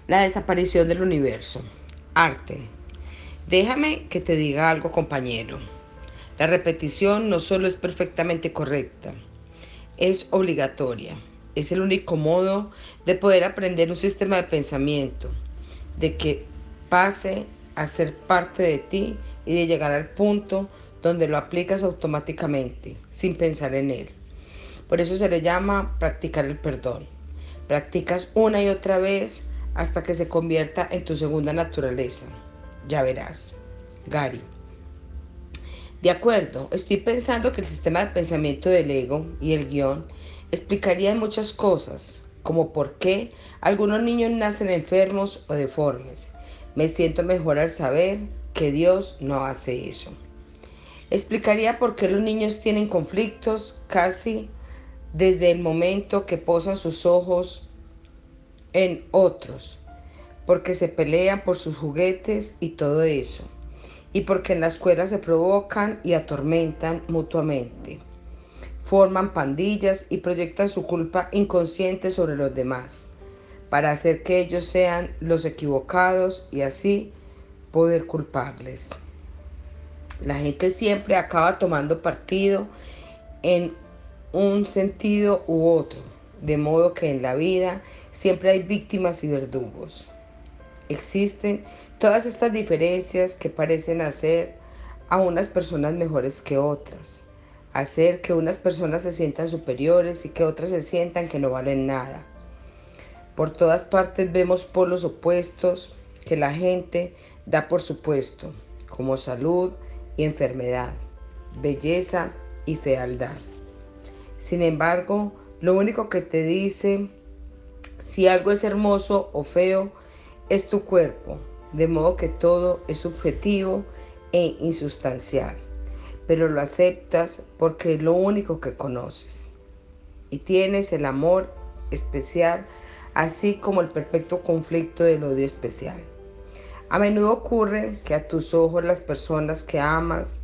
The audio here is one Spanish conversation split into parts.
La desaparición del universo. Arte. Déjame que te diga algo, compañero. La repetición no solo es perfectamente correcta, es obligatoria. Es el único modo de poder aprender un sistema de pensamiento, de que pase a ser parte de ti y de llegar al punto donde lo aplicas automáticamente, sin pensar en él. Por eso se le llama practicar el perdón. Practicas una y otra vez hasta que se convierta en tu segunda naturaleza. Ya verás. Gary. De acuerdo, estoy pensando que el sistema de pensamiento del ego y el guión explicaría muchas cosas, como por qué algunos niños nacen enfermos o deformes. Me siento mejor al saber que Dios no hace eso. Explicaría por qué los niños tienen conflictos casi desde el momento que posan sus ojos en otros, porque se pelean por sus juguetes y todo eso, y porque en la escuela se provocan y atormentan mutuamente, forman pandillas y proyectan su culpa inconsciente sobre los demás, para hacer que ellos sean los equivocados y así poder culparles. La gente siempre acaba tomando partido en un sentido u otro, de modo que en la vida siempre hay víctimas y verdugos. Existen todas estas diferencias que parecen hacer a unas personas mejores que otras, hacer que unas personas se sientan superiores y que otras se sientan que no valen nada. Por todas partes vemos polos opuestos que la gente da por supuesto, como salud y enfermedad, belleza y fealdad. Sin embargo, lo único que te dice si algo es hermoso o feo es tu cuerpo, de modo que todo es subjetivo e insustancial, pero lo aceptas porque es lo único que conoces. Y tienes el amor especial, así como el perfecto conflicto del odio especial. A menudo ocurre que a tus ojos las personas que amas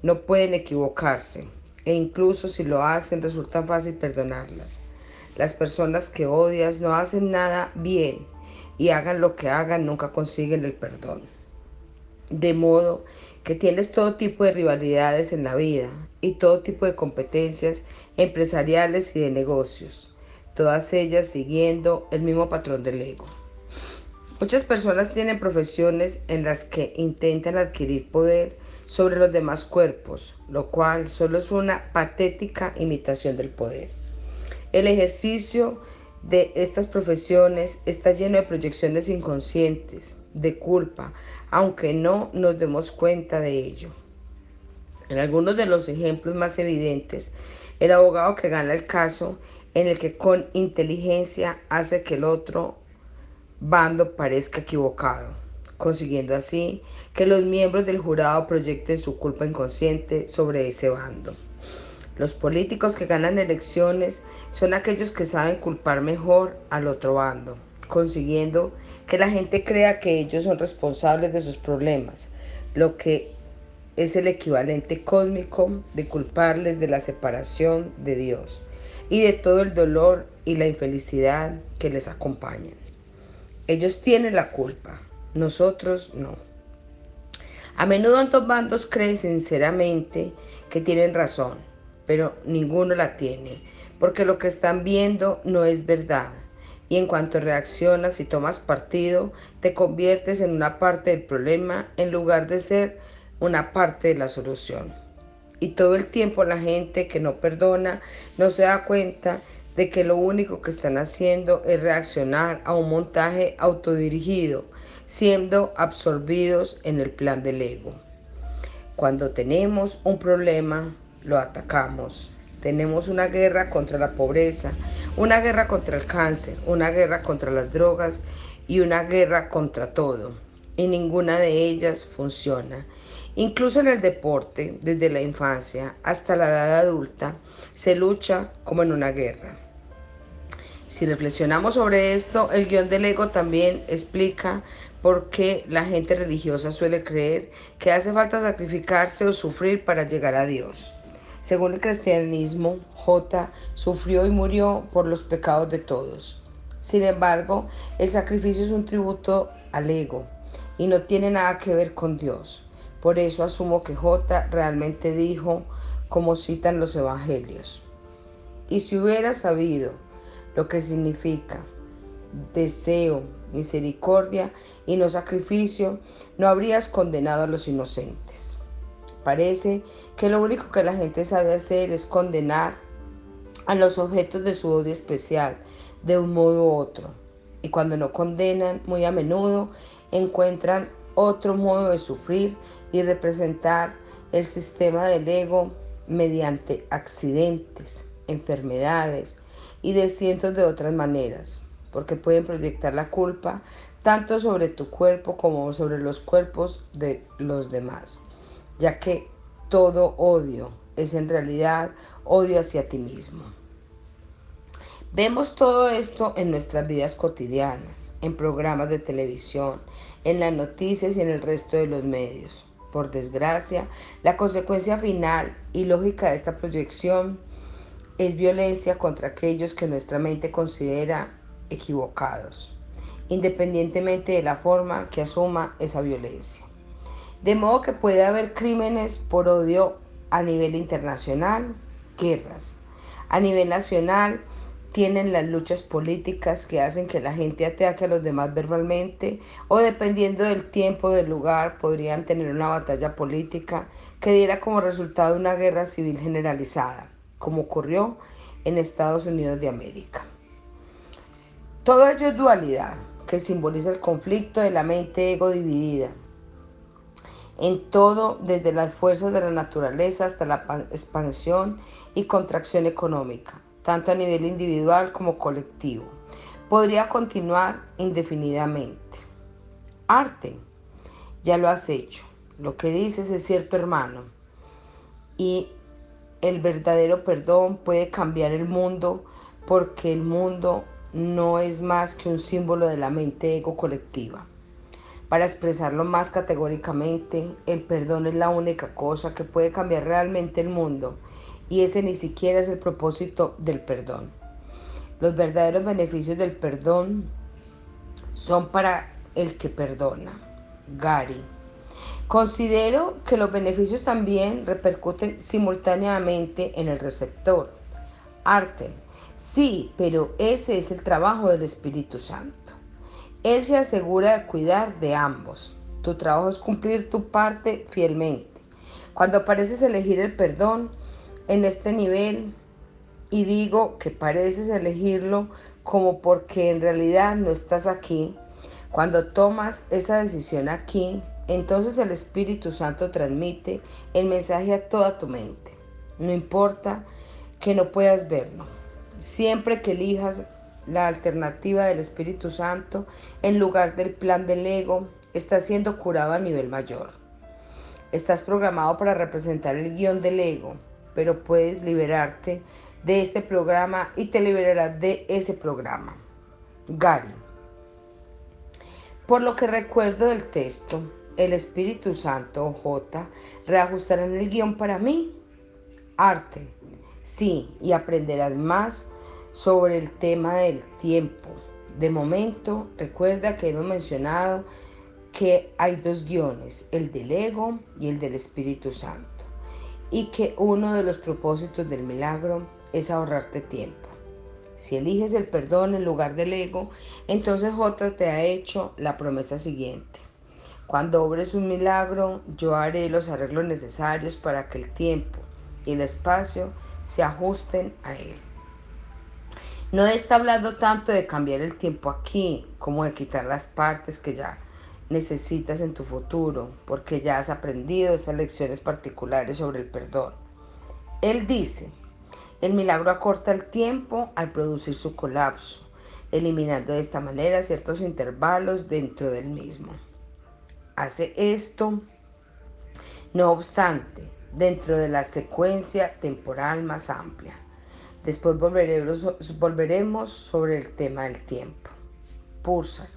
no pueden equivocarse, e incluso si lo hacen resulta fácil perdonarlas. Las personas que odias no hacen nada bien y hagan lo que hagan nunca consiguen el perdón. De modo que tienes todo tipo de rivalidades en la vida y todo tipo de competencias empresariales y de negocios, todas ellas siguiendo el mismo patrón del ego. Muchas personas tienen profesiones en las que intentan adquirir poder sobre los demás cuerpos, lo cual solo es una patética imitación del poder. El ejercicio de estas profesiones está lleno de proyecciones inconscientes, de culpa, aunque no nos demos cuenta de ello. En algunos de los ejemplos más evidentes, el abogado que gana el caso en el que con inteligencia hace que el otro bando parezca equivocado, consiguiendo así que los miembros del jurado proyecten su culpa inconsciente sobre ese bando. Los políticos que ganan elecciones son aquellos que saben culpar mejor al otro bando, consiguiendo que la gente crea que ellos son responsables de sus problemas, lo que es el equivalente cósmico de culparles de la separación de Dios y de todo el dolor y la infelicidad que les acompañan. Ellos tienen la culpa, nosotros no. A menudo ambos bandos creen sinceramente que tienen razón, pero ninguno la tiene, porque lo que están viendo no es verdad. Y en cuanto reaccionas y tomas partido, te conviertes en una parte del problema en lugar de ser una parte de la solución. Y todo el tiempo la gente que no perdona no se da cuenta de que lo único que están haciendo es reaccionar a un montaje autodirigido, siendo absorbidos en el plan del ego. Cuando tenemos un problema, lo atacamos. Tenemos una guerra contra la pobreza, una guerra contra el cáncer, una guerra contra las drogas y una guerra contra todo. Y ninguna de ellas funciona. Incluso en el deporte, desde la infancia hasta la edad adulta, se lucha como en una guerra. Si reflexionamos sobre esto, el guión del ego también explica por qué la gente religiosa suele creer que hace falta sacrificarse o sufrir para llegar a Dios. Según el cristianismo, J sufrió y murió por los pecados de todos. Sin embargo, el sacrificio es un tributo al ego y no tiene nada que ver con Dios. Por eso asumo que J realmente dijo, como citan los evangelios: y si hubieras sabido lo que significa deseo, misericordia y no sacrificio, no habrías condenado a los inocentes. Parece que lo único que la gente sabe hacer es condenar a los objetos de su odio especial de un modo u otro. Y cuando no condenan, muy a menudo encuentran otro modo de sufrir y representar el sistema del ego mediante accidentes, enfermedades y de cientos de otras maneras, porque pueden proyectar la culpa tanto sobre tu cuerpo como sobre los cuerpos de los demás, ya que todo odio es en realidad odio hacia ti mismo. Vemos todo esto en nuestras vidas cotidianas, en programas de televisión, en las noticias y en el resto de los medios. Por desgracia, la consecuencia final y lógica de esta proyección es violencia contra aquellos que nuestra mente considera equivocados, independientemente de la forma que asuma esa violencia. De modo que puede haber crímenes por odio a nivel internacional, guerras. A nivel nacional, tienen las luchas políticas que hacen que la gente ataque a los demás verbalmente, o dependiendo del tiempo o del lugar, podrían tener una batalla política que diera como resultado una guerra civil generalizada, como ocurrió en Estados Unidos de América. Todo ello es dualidad, que simboliza el conflicto de la mente-ego dividida en todo, desde las fuerzas de la naturaleza hasta la expansión y contracción económica, tanto a nivel individual como colectivo. Podría continuar indefinidamente. Arte, ya lo has hecho. Lo que dices es cierto, hermano. Y el verdadero perdón puede cambiar el mundo, porque el mundo no es más que un símbolo de la mente ego colectiva. Para expresarlo más categóricamente, el perdón es la única cosa que puede cambiar realmente el mundo, y ese ni siquiera es el propósito del perdón. Los verdaderos beneficios del perdón son para el que perdona. Gary. Considero que los beneficios también repercuten simultáneamente en el receptor. Arte. Sí, pero ese es el trabajo del Espíritu Santo. Él se asegura de cuidar de ambos. Tu trabajo es cumplir tu parte fielmente. Cuando pareces elegir el perdón en este nivel, y digo que pareces elegirlo como porque en realidad no estás aquí, cuando tomas esa decisión aquí, entonces el Espíritu Santo transmite el mensaje a toda tu mente. No importa que no puedas verlo. Siempre que elijas la alternativa del Espíritu Santo en lugar del plan del ego, estás siendo curado a nivel mayor. Estás programado para representar el guión del ego, pero puedes liberarte de este programa y te liberarás de ese programa. Gary. Por lo que recuerdo del texto, el Espíritu Santo, J, reajustará en el guión para mí. Arte. Sí, y aprenderás más sobre el tema del tiempo. De momento, recuerda que hemos mencionado que hay dos guiones, el del ego y el del Espíritu Santo, y que uno de los propósitos del milagro es ahorrarte tiempo. Si eliges el perdón en lugar del ego, entonces J te ha hecho la promesa siguiente: cuando obres un milagro, yo haré los arreglos necesarios para que el tiempo y el espacio se ajusten a él. No está hablando tanto de cambiar el tiempo aquí, como de quitar las partes que ya necesitas en tu futuro, porque ya has aprendido esas lecciones particulares sobre el perdón. Él dice: el milagro acorta el tiempo al producir su colapso, eliminando de esta manera ciertos intervalos dentro del mismo. Hace esto, no obstante, dentro de la secuencia temporal más amplia. Después volveremos sobre el tema del tiempo. Pulsar.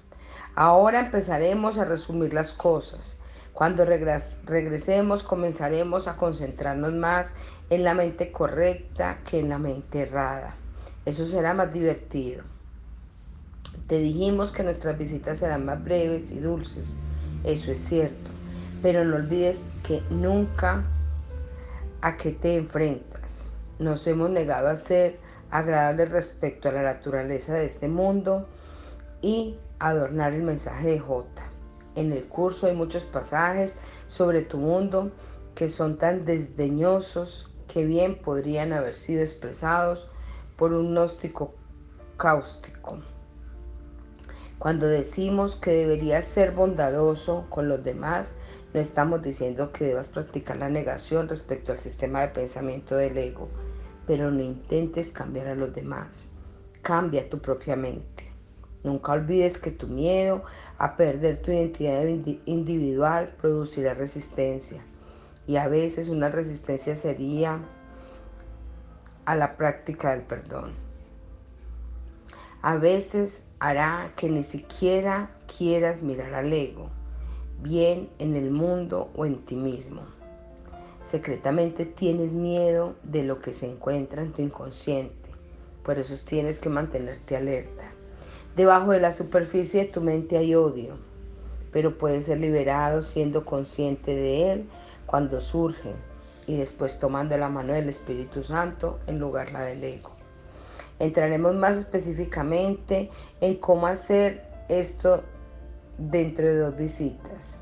Ahora empezaremos a resumir las cosas. Cuando regresemos, comenzaremos a concentrarnos más en la mente correcta que en la mente errada. Eso será más divertido. Te dijimos que nuestras visitas serán más breves y dulces. Eso es cierto. Pero no olvides que nunca a qué te enfrentas. Nos hemos negado a ser agradables respecto a la naturaleza de este mundo y adornar el mensaje de Jota. En el curso hay muchos pasajes sobre tu mundo que son tan desdeñosos que bien podrían haber sido expresados por un gnóstico cáustico. Cuando decimos que deberías ser bondadoso con los demás, no estamos diciendo que debas practicar la negación respecto al sistema de pensamiento del ego, pero no intentes cambiar a los demás. Cambia tu propia mente. Nunca olvides que tu miedo a perder tu identidad individual producirá resistencia. Y a veces una resistencia sería a la práctica del perdón. A veces hará que ni siquiera quieras mirar al ego, bien en el mundo o en ti mismo. Secretamente tienes miedo de lo que se encuentra en tu inconsciente, por eso tienes que mantenerte alerta. Debajo de la superficie de tu mente hay odio, pero puede ser liberado siendo consciente de él cuando surge y después tomando la mano del Espíritu Santo en lugar la del ego. Entraremos más específicamente en cómo hacer esto dentro de 2 visitas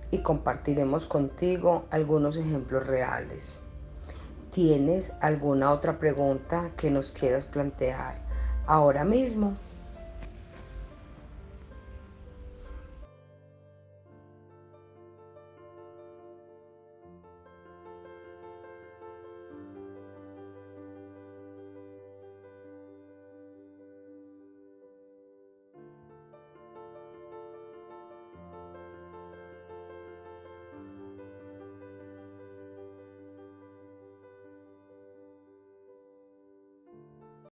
y compartiremos contigo algunos ejemplos reales. ¿Tienes alguna otra pregunta que nos quieras plantear ahora mismo?